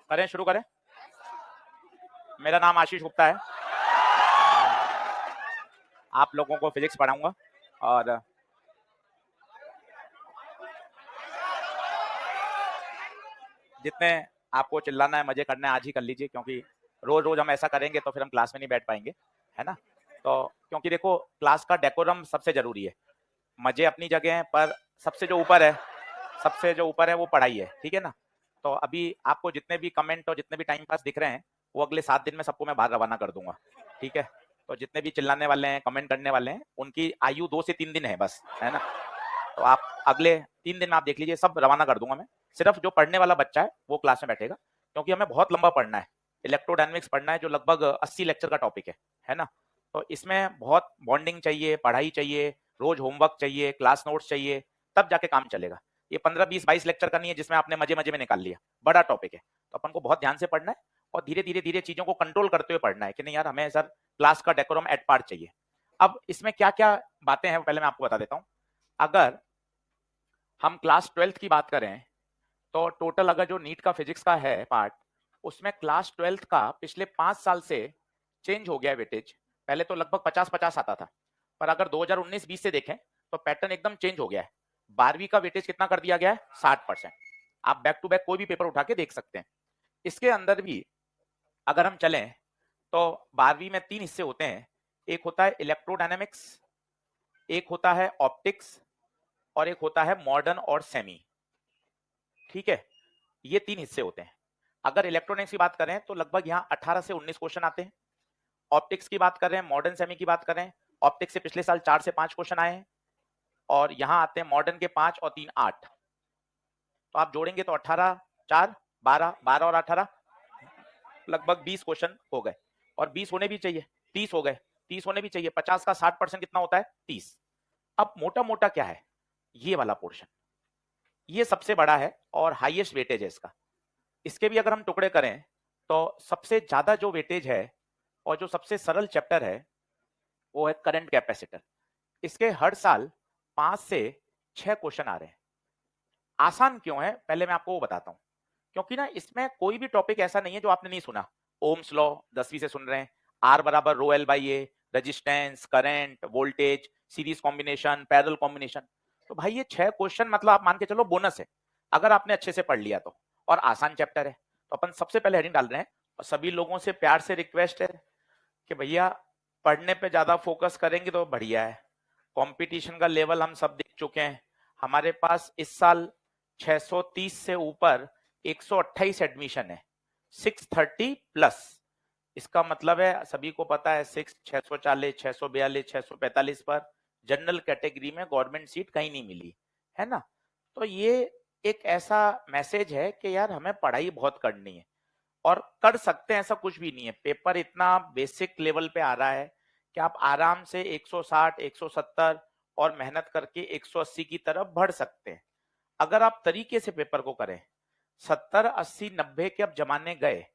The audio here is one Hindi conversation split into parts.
करें, शुरू करें। मेरा नाम आशीष गुप्ता है, आप लोगों को फिजिक्स पढ़ाऊंगा और जितने आपको चिल्लाना है, मजे करना है, आज ही कर लीजिए, क्योंकि रोज रोज हम ऐसा करेंगे तो फिर हम क्लास में नहीं बैठ पाएंगे, है ना। तो क्योंकि देखो, क्लास का डेकोरम सबसे जरूरी है। मजे अपनी जगह हैं, पर सबसे जो ऊपर है वो पढ़ाई है, ठीक है ना। तो अभी आपको जितने भी कमेंट और जितने भी टाइम पास दिख रहे हैं, वो अगले 7 दिन में सबको मैं बाहर रवाना कर दूंगा, ठीक है। तो जितने भी चिल्लाने वाले हैं, कमेंट करने वाले हैं, उनकी आयु 2 से 3 दिन है बस, है ना। तो आप अगले 3 दिन में आप देख लीजिए, सब रवाना कर दूंगा मैं। सिर्फ जो पढ़ने वाला बच्चा है वो क्लास में बैठेगा, क्योंकि हमें बहुत लंबा पढ़ना है। इलेक्ट्रोडायनेमिक्स पढ़ना है, जो लगभग 80 लेक्चर का टॉपिक है ना। तो इसमें बहुत बॉन्डिंग चाहिए, पढ़ाई चाहिए, रोज होमवर्क चाहिए, क्लास नोट्स चाहिए, तब जाके काम चलेगा। ये 15, 20, 22 लेक्चर का नहीं है जिसमें आपने मजे मजे में निकाल लिया। बड़ा टॉपिक है, तो अपन को बहुत ध्यान से पढ़ना है और धीरे धीरे धीरे चीजों को कंट्रोल करते हुए पढ़ना है कि नहीं यार, हमें सर क्लास का डेकोरम एट पार्ट चाहिए। अब इसमें क्या क्या बातें हैं, पहले मैं आपको बता देता हूं। अगर हम क्लास 12th की बात करें, तो टोटल अगर जो नीट का फिजिक्स का है पार्ट, उसमें क्लास 12th का पिछले 5 साल से चेंज हो गया है वेटेज। पहले तो लगभग 50-50 आता था, पर अगर 2019-20 से देखें तो पैटर्न एकदम चेंज हो गया है। 12वीं का वेटेज कितना कर दिया गया है? 60%। आप बैक टू बैक कोई भी पेपर उठा के देख सकते हैं। इसके अंदर भी अगर हम चलें तो 12वीं में 3 हिस्से होते हैं। एक होता है इलेक्ट्रोडायनेमिक्स, एक होता है ऑप्टिक्स, और एक होता है मॉडर्न और सेमी, ठीक है। ये 3 हिस्से होते हैं। अगर इलेक्ट्रॉनिक्स की बात करें तो लगभग यहाँ 18 से 19 क्वेश्चन आते हैं। ऑप्टिक्स की बात करें, मॉडर्न सेमी की बात करें, ऑप्टिक्स से पिछले साल 4 से 5 क्वेश्चन आए हैं, और यहाँ आते हैं मॉडर्न के 5 और 3 8। तो आप जोड़ेंगे तो 18 4 12, 12 और 18 लगभग 20 क्वेश्चन हो गए, और 20 होने भी चाहिए, 30 हो गए, 30 होने भी चाहिए। 50 का 60% कितना होता है? 30। अब मोटा मोटा क्या है, ये वाला पोर्शन, ये सबसे बड़ा है और हाईएस्ट वेटेज है इसका। इसके भी अगर हम टुकड़े करें तो सबसे ज्यादा जो वेटेज है और जो सबसे सरल चैप्टर है वो है करंट कैपेसिटर। इसके हर साल 5 से 6 क्वेश्चन आ रहे हैं। आसान क्यों है, पहले मैं आपको वो बताता हूं। क्योंकि ना इसमें कोई भी टॉपिक ऐसा नहीं है जो आपने नहीं सुना। ओम्स लॉ 10वीं से सुन रहे हैं, आर बराबर rho L by A, resistance, current, voltage, series combination, parallel combination. तो भाई ये 6 क्वेश्चन मतलब आप मान के चलो बोनस है, अगर आपने अच्छे से पढ़ लिया तो। और आसान चैप्टर है, तो अपन सबसे पहले हेडिंग डाल रहे हैं। और सभी लोगों से प्यार से रिक्वेस्ट है कि भैया पढ़ने पे ज्यादा फोकस करेंगे तो बढ़िया है। कंपटीशन का लेवल हम सब देख चुके हैं। हमारे पास इस साल 630 से ऊपर 128 एडमिशन है, 630 प्लस। इसका मतलब है, सभी को पता है, 640, 642, 645 पर जनरल कैटेगरी में गवर्नमेंट सीट कहीं नहीं मिली, है ना। तो ये एक ऐसा मैसेज है कि यार हमें पढ़ाई बहुत करनी है, और कर सकते हैं, ऐसा कुछ भी नहीं है। पेपर इतना बेसिक लेवल पे आ रहा है कि आप आराम से 160, 170 और मेहनत करके 180 की तरफ बढ़ सकते हैं, अगर आप तरीके से पेपर को करें। 70, 80, 90 के अब जमाने गए।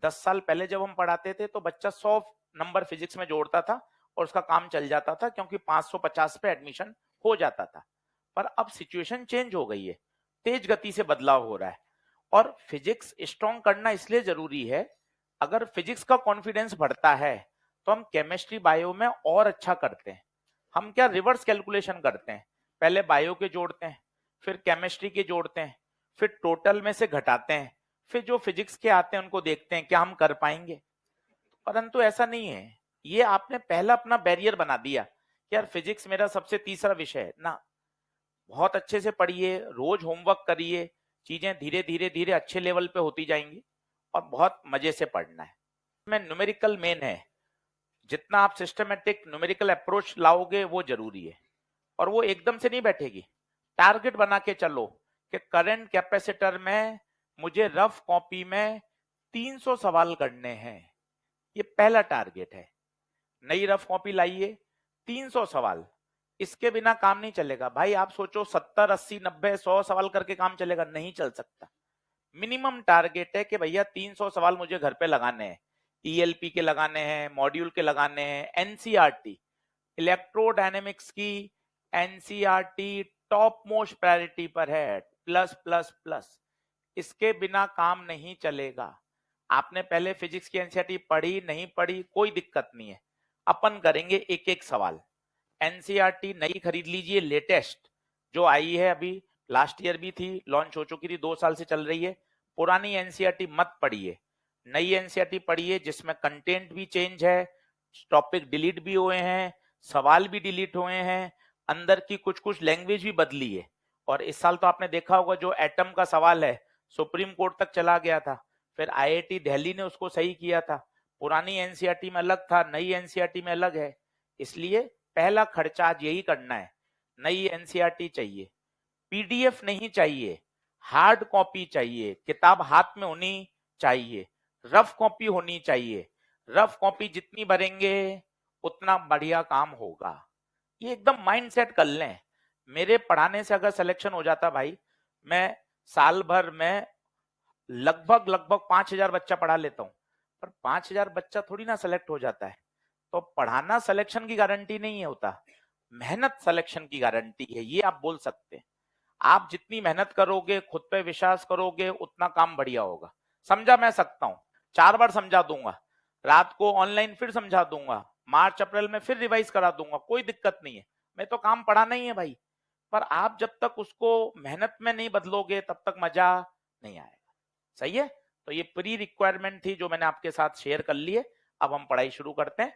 10 साल पहले जब हम पढ़ाते थे तो बच्चा 100 नंबर फिजिक्स में जोड़ता था और उसका काम चल जाता था, क्योंकि 550 पे एडमिशन हो जाता था। पर अब सिचुएशन चेंज हो गई है, तेज गति से बदलाव हो रहा है, और फिजिक्स स्ट्रॉन्ग करना इसलिए जरूरी है। अगर फिजिक्स का कॉन्फिडेंस बढ़ता है तो हम केमिस्ट्री बायो में और अच्छा करते हैं। हम क्या रिवर्स कैलकुलेशन करते हैं, पहले बायो के जोड़ते हैं, फिर केमिस्ट्री के जोड़ते हैं, फिर टोटल में से घटाते हैं, फिर जो फिजिक्स के आते हैं उनको देखते हैं क्या हम कर पाएंगे। परंतु ऐसा नहीं है, ये आपने पहला अपना बैरियर बना दिया कि यार फिजिक्स मेरा सबसे तीसरा विषय है ना। बहुत अच्छे से पढ़िए, रोज होमवर्क करिए, चीजें धीरे धीरे धीरे अच्छे लेवल पे होती जाएंगी, और बहुत मजे से पढ़ना है। में न्यूमेरिकल मेन है, जितना आप सिस्टमेटिक न्यूमेरिकल अप्रोच लाओगे वो जरूरी है, और वो एकदम से नहीं बैठेगी। टारगेट बना के चलो कि करंट कैपेसिटर में मुझे रफ कॉपी में 300 सवाल करने हैं, ये पहला टारगेट है। नई रफ कॉपी लाइए, 300 सवाल। इसके बिना काम नहीं चलेगा भाई। आप सोचो 70, 80, 90, 100 सवाल करके काम चलेगा? नहीं चल सकता। मिनिमम टारगेट है कि भैया 300 सवाल मुझे घर पे लगाने हैं, ईएलपी के लगाने हैं, मॉड्यूल के लगाने हैं, एनसीईआरटी इलेक्ट्रोडायनेमिक्स की एनसीईआरटी टॉप मोस्ट प्रायोरिटी पर है, प्लस प्लस प्लस। इसके बिना काम नहीं चलेगा। आपने पहले फिजिक्स की एनसीईआरटी पढ़ी नहीं पढ़ी कोई दिक्कत नहीं है, अपन करेंगे एक एक सवाल। एनसीईआरटी नई खरीद लीजिए, लेटेस्ट जो आई है अभी, लास्ट ईयर भी थी, लॉन्च हो चुकी थी, 2 साल से चल रही है। पुरानी एनसीईआरटी मत पढ़िए, नई एनसीईआरटी पढ़िए जिसमें कंटेंट भी चेंज है, टॉपिक डिलीट भी हुए हैं, सवाल भी डिलीट हुए हैं, अंदर की कुछ कुछ लैंग्वेज भी बदली है। और इस साल तो आपने देखा होगा जो एटम का सवाल है सुप्रीम कोर्ट तक चला गया था, फिर आईआईटी दिल्ली ने उसको सही किया था। पुरानी एनसीईआरटी में अलग था, नई एनसीईआरटी में अलग है। इसलिए पहला खर्चा आज यही करना है, नई एनसीईआरटी चाहिए, पीडीएफ नहीं चाहिए, हार्ड कॉपी चाहिए, किताब हाथ में होनी चाहिए, रफ कॉपी होनी चाहिए। रफ कॉपी जितनी भरेंगे उतना बढ़िया काम होगा, ये एकदम माइंड सेट कर लें। मेरे पढ़ाने से अगर सिलेक्शन हो जाता भाई, मैं साल भर में लगभग लगभग 5,000 बच्चा पढ़ा लेता हूँ, पर 5,000 बच्चा थोड़ी ना सिलेक्ट हो जाता है। तो पढ़ाना सिलेक्शन की गारंटी नहीं होता, मेहनत सिलेक्शन की गारंटी है, ये आप बोल सकते हैं। आप जितनी मेहनत करोगे, खुद पे विश्वास करोगे, उतना काम बढ़िया होगा। समझा मैं सकता हूँ, 4 बार समझा दूंगा, रात को ऑनलाइन फिर समझा दूंगा, मार्च अप्रैल में फिर रिवाइज करा दूंगा, कोई दिक्कत नहीं है। मैं तो काम पढ़ाना ही है भाई, पर आप जब तक उसको मेहनत में नहीं बदलोगे तब तक मजा नहीं आएगा। सही है, तो ये प्री रिक्वायरमेंट थी जो मैंने आपके साथ शेयर कर ली है। अब हम पढ़ाई शुरू करते हैं।